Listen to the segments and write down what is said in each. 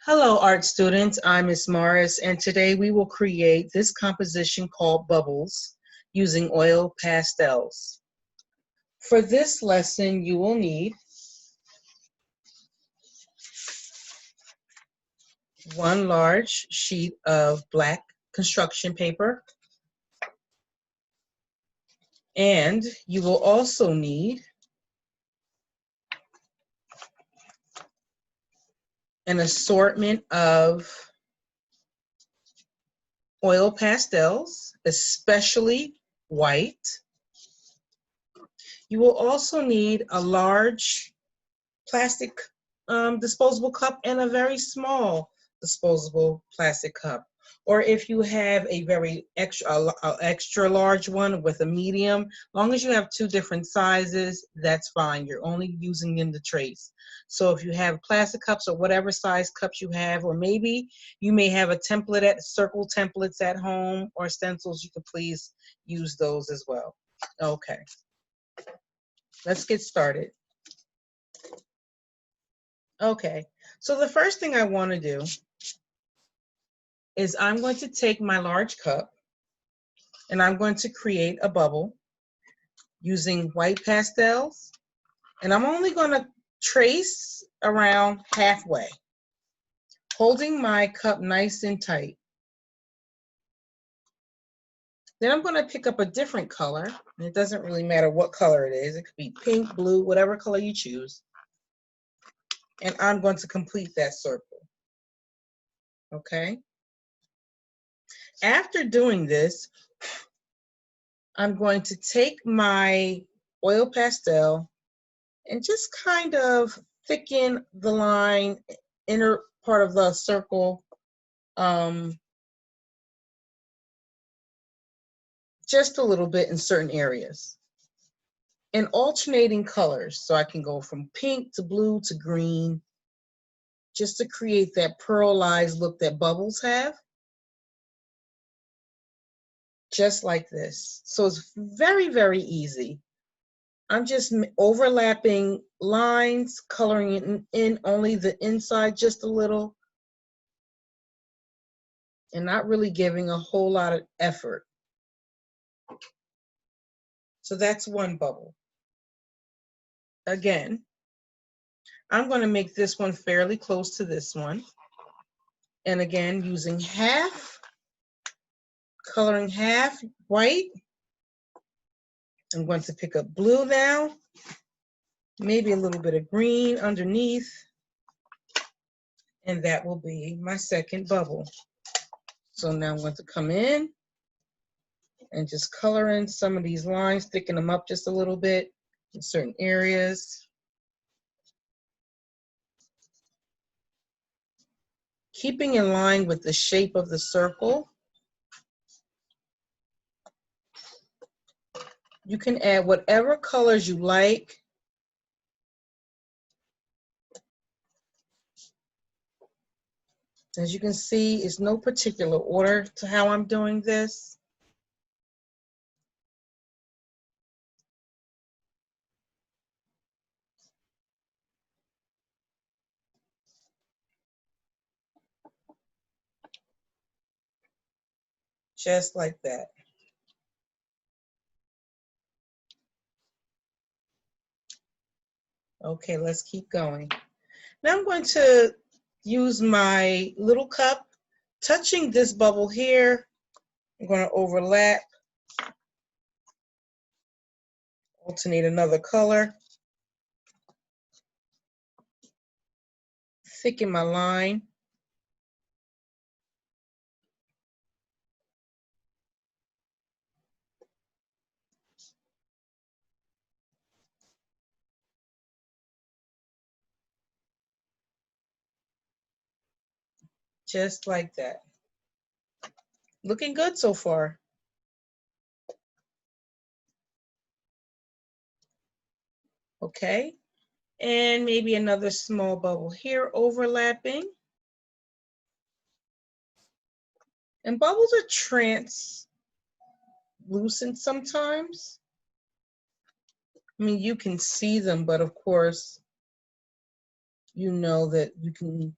Hello, art students. I'm Miss Morris, and today we will create this composition called Bubbles using oil pastels. For this lesson, you will need one large sheet of black construction paper, and you will also need an assortment of oil pastels, especially white. You will also need a large plastic disposable cup and a very small disposable plastic cup. Or if you have a very extra large one with a medium, long as you have two different sizes, that's fine. You're only using them to trace. So if you have plastic cups or whatever size cups you have, or maybe you may have a template circle templates at home or stencils, you could please use those as well. Okay, let's get started. Okay, so the first thing I want to do is I'm going to take my large cup and I'm going to create a bubble using white pastels, and I'm only going to trace around halfway, holding my cup nice and tight. Then I'm going to pick up a different color, and it doesn't really matter what color it is. It could be pink, blue, whatever color you choose, and I'm going to complete that circle. Okay? After doing this, I'm going to take my oil pastel and just kind of thicken the line, inner part of the circle, just a little bit in certain areas. And alternating colors, so I can go from pink to blue to green, just to create that pearlized look that bubbles have. Just like this. So it's very, very easy. I'm just overlapping lines, coloring it in only the inside just a little, and not really giving a whole lot of effort. So that's one bubble. Again, I'm going to make this one fairly close to this one. And again, using half, coloring half white. I'm going to pick up blue now, maybe a little bit of green underneath, and that will be my second bubble. So now I'm going to come in and just color in some of these lines, thicken them up just a little bit in certain areas. Keeping in line with the shape of the circle. You can add whatever colors you like. As you can see, it's no particular order to how I'm doing this. Just like that. Okay, let's keep going. Now I'm going to use my little cup, touching this bubble here. I'm going to overlap, alternate another color, thicken my line. Just like that. Looking good so far. Okay, and maybe another small bubble here overlapping. And bubbles are translucent sometimes. I mean, you can see them, but of course, you know that you can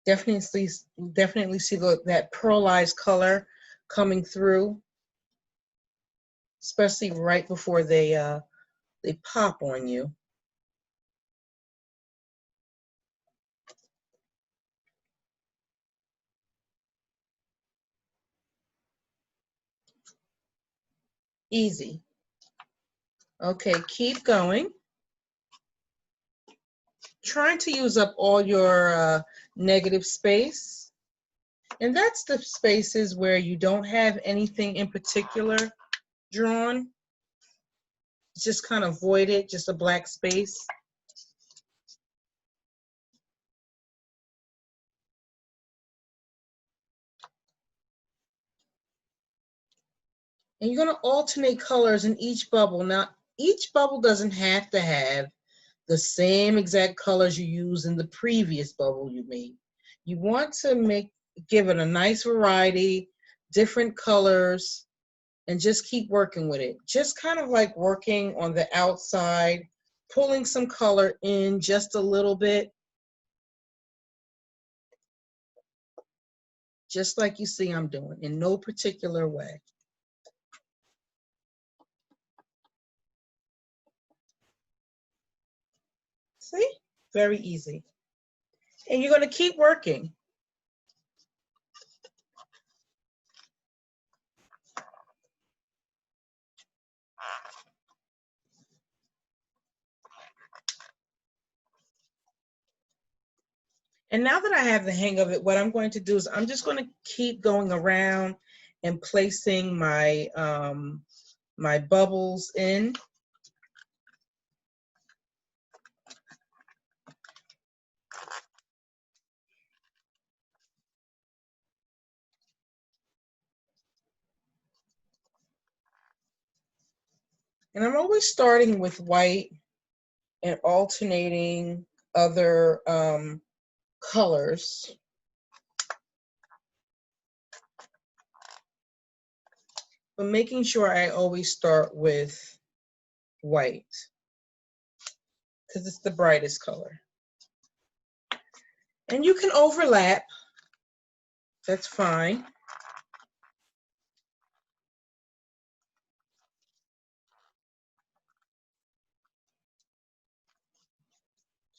Definitely, definitely see that pearlized color coming through, especially right before they pop on you. Easy. Okay, keep going. Trying to use up all your negative space. And that's the spaces where you don't have anything in particular drawn. Just kind of void it, just a black space. And you're going to alternate colors in each bubble. Now, each bubble doesn't have to have the same exact colors you used in the previous bubble you made. You want to give it a nice variety, different colors, and just keep working with it. Just kind of like working on the outside, pulling some color in just a little bit, just like you see I'm doing, in no particular way. See? Very easy. And you're going to keep working. And now that I have the hang of it, what I'm going to do is I'm just going to keep going around and placing my bubbles in. And I'm always starting with white and alternating other colors. But making sure I always start with white because it's the brightest color. And you can overlap, that's fine.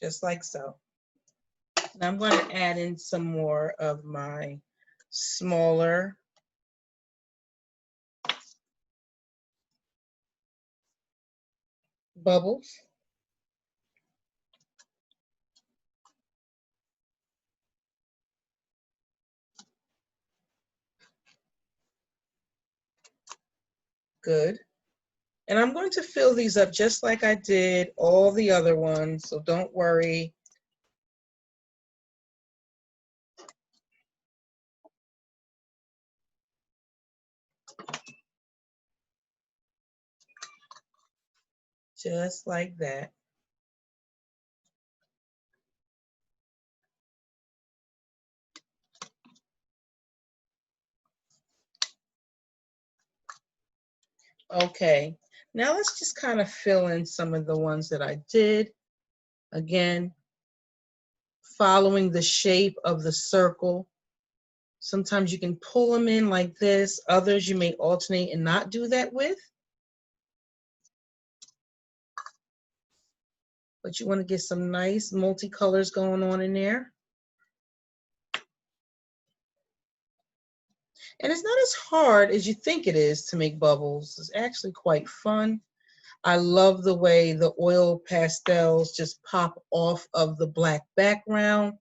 Just like so. Now I'm going to add in some more of my smaller bubbles. Good. And I'm going to fill these up just like I did all the other ones, so don't worry. Just like that. Okay, now let's just kind of fill in some of the ones that I did. Again, following the shape of the circle. Sometimes you can pull them in like this. Others you may alternate and not do that with. But you want to get some nice multicolors going on in there. And it's not as hard as you think it is to make bubbles. It's actually quite fun. I love the way the oil pastels just pop off of the black background,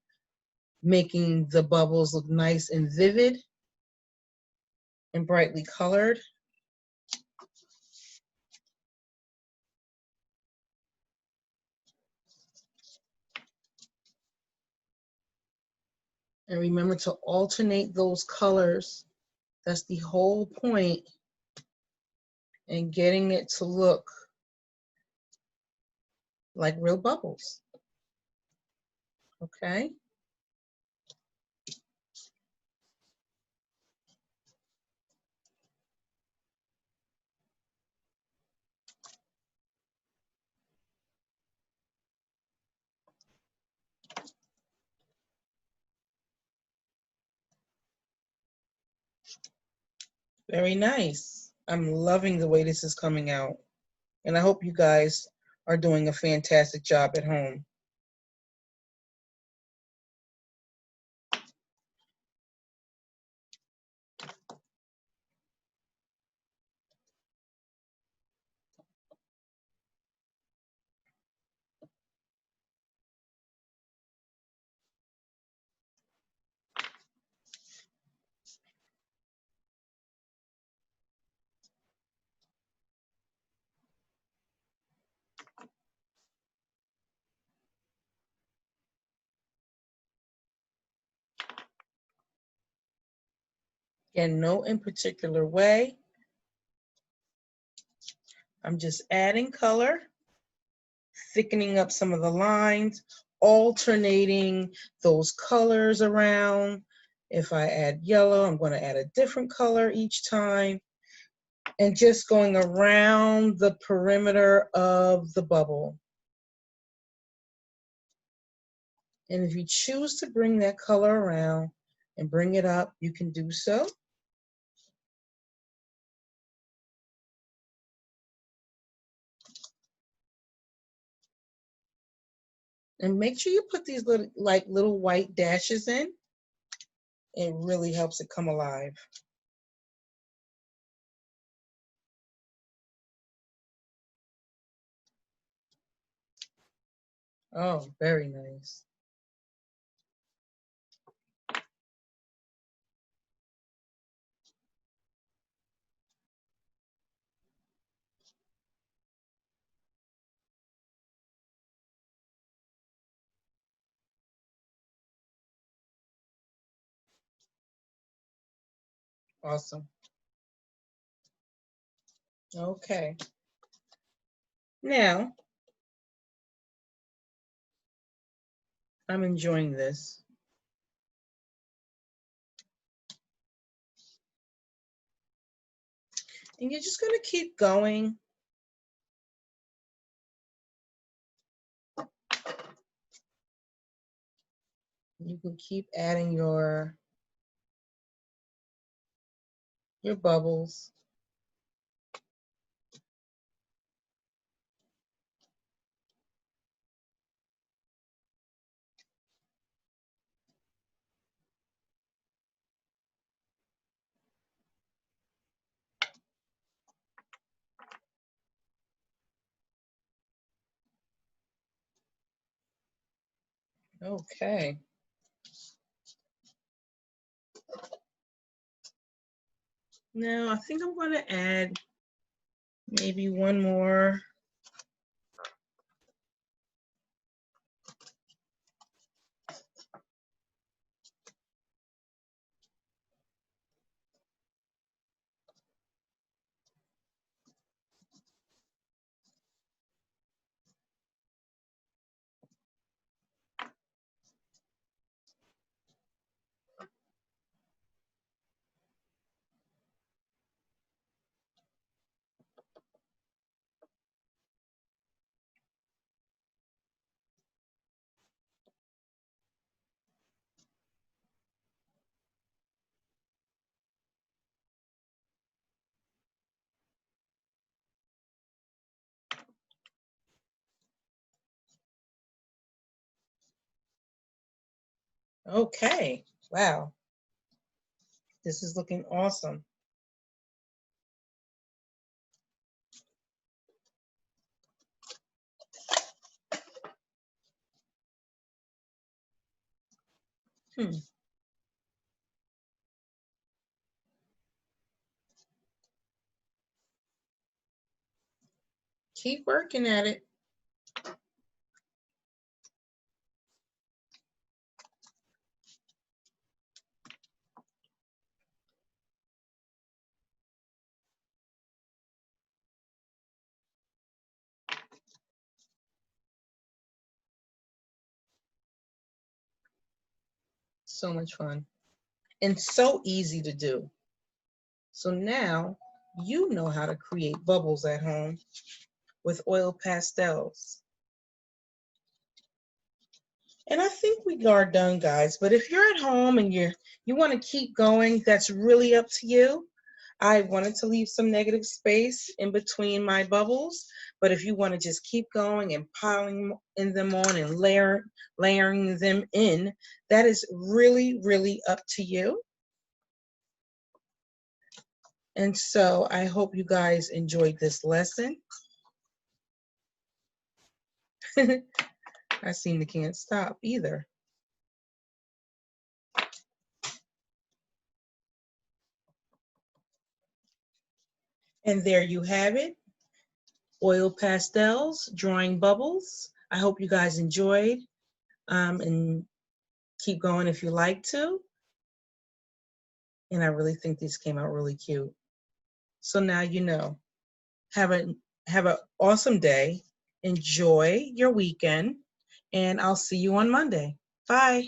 making the bubbles look nice and vivid and brightly colored. And remember to alternate those colors. That's the whole point in getting it to look like real bubbles. Okay? Very nice. I'm loving the way this is coming out. And I hope you guys are doing a fantastic job at home. Again, no in particular way. I'm just adding color, thickening up some of the lines, alternating those colors around. If I add yellow, I'm going to add a different color each time, and just going around the perimeter of the bubble. And if you choose to bring that color around and bring it up, you can do so. And make sure you put these little white dashes in. It really helps it come alive. Oh, very nice. Awesome. Okay. Now, I'm enjoying this. And you're just going to keep going. You can keep adding your bubbles. Okay. Now, I think I'm going to add maybe one more. Okay. Wow. This is looking awesome. Keep working at it. So much fun. And so easy to do. So now you know how to create bubbles at home with oil pastels. And I think we are done, guys. But if you're at home and you want to keep going, that's really up to you. I wanted to leave some negative space in between my bubbles, but if you want to just keep going and piling in them on and layering them in, that is really, really up to you. And so I hope you guys enjoyed this lesson. I seem to can't stop either. And there you have it. Oil pastels, drawing bubbles. I hope you guys enjoyed, and keep going if you like to. And I really think these came out really cute. So now you know. Have a have an awesome day. Enjoy your weekend, and I'll see you on Monday. Bye.